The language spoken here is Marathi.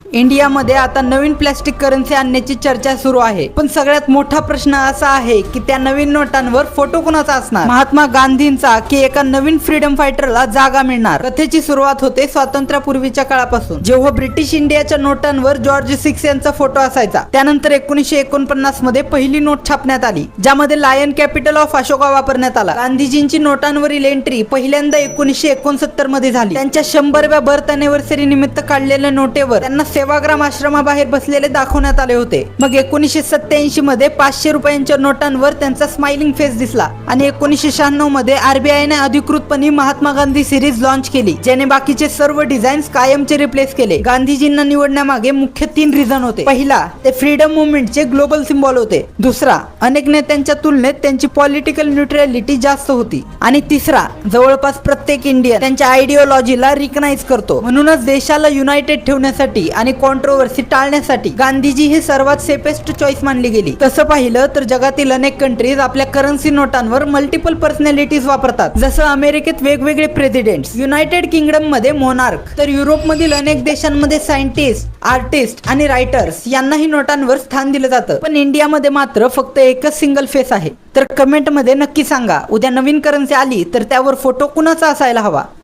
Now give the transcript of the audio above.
इंडियामध्ये आता नवीन प्लास्टिक करन्सी आणण्याची चर्चा सुरू आहे, पण सगळ्यात मोठा प्रश्न असा आहे की त्या नवीन नोटांवर फोटो कोणाचा असणार, महात्मा गांधींचा की एका नवीन फ्रीडम फायटरला जागा मिळणार। कथेची सुरुवात होते स्वातंत्र्यापूर्वीच्या काळापासून, जेव्हा ब्रिटिश इंडियाच्या नोटांवर जॉर्ज 6 यांचा फोटो असायचा। त्यानंतर 1949 मध्ये पहिली नोट छापण्यात आली, ज्यामध्ये लायन कॅपिटल ऑफ अशोका वापरण्यात आला। गांधीजींची नोटांवरील एंट्री पहिल्यांदा 1969 मध्ये झाली। त्यांच्या 100व्या बर्थ अॅनिव्हर्सरी निमित्त काढलेल्या नोटेवर त्यांना सेवाग्राम आश्रमाबाहेर बसलेले दाखवण्यात आले होते। मग 1987 मध्ये 500 रुपयांच्या नोटांवर त्यांचा स्माइलिंग फेस दिसला आणि 1996 मध्ये आरबीआयने अधिकृतपणे महात्मा गांधी सिरीज लॉन्च केली, ज्याने बाकीचे सर्व डिझाईन्स कायमचे रिप्लेस केले। गांधीजींना निवडण्यामागे मुख्य 3 रिझन होते। पहिला, ते फ्रीडम मुवमेंटचे ग्लोबल सिम्बॉल होते। दुसरा, अनेक नेत्यांच्या तुलनेत त्यांची पॉलिटिकल न्यूट्रॅलिटी जास्त होती। आणि तिसरा, जवळपास प्रत्येक इंडियन त्यांच्या आयडिओलॉजीला रिकग्नाइज करतो। म्हणूनच देशाला युनायटेड ठेवण्यासाठी आणि कॉन्ट्रोवर्सी टाळण्यासाठी गांधीजी ही सर्वात सेफेस्ट चॉईस मानली गेली। तसं पाहिलं तर जगातील अनेक कंट्रीज आपल्या करन्सी नोटांवर मल्टिपल पर्सनॅलिटीज वापरतात, जसं अमेरिकेत वेगवेगळे प्रेसिडेंट्स, युनायटेड किंगडम मध्ये मोनार्क, तर युरोपमधील अनेक देशांमध्ये सायंटिस्ट, आर्टिस्ट आणि रायटर्स यांनाही नोटांवर स्थान दिलं जातं। पण इंडियामध्ये मात्र फक्त एकच सिंगल फेस आहे। तर कमेंट मध्ये नक्की सांगा, उद्या नवीन करन्सी आली तर त्यावर फोटो कुणाचा असायला हवा।